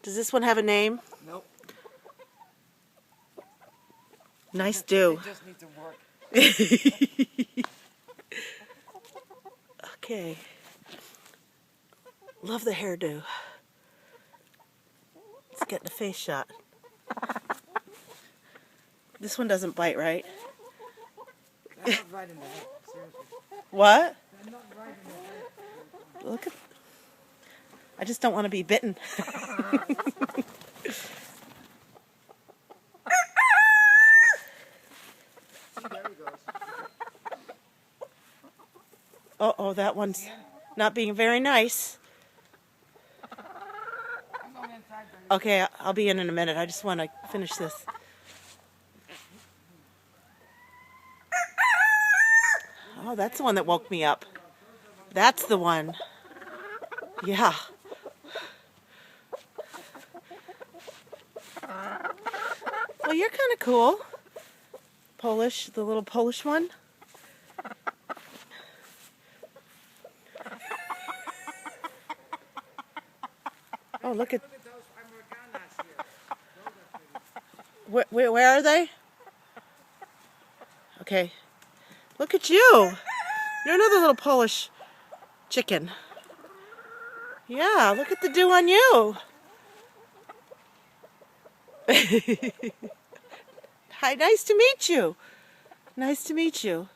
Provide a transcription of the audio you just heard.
Does this one have a name? Nope. Nice do. It just needs to work. Okay. Love the hairdo. Let's get the face shot. This one doesn't bite, right? I'm not right in the head. Seriously. What? I'm not right in the head. Look at. I just don't want to be bitten. There he goes. Oh, that one's not being very nice. I'm going inside. Okay, I'll be in a minute. I just want to finish this. Oh, that's the one that woke me up. That's the one. Yeah. Well, you're kind of cool. Polish, the little Polish one. Oh, look at. Where are they? Okay. Look at you. You're another little Polish chicken. Yeah, look at the dew on you. Hi, nice to meet you. Nice to meet you.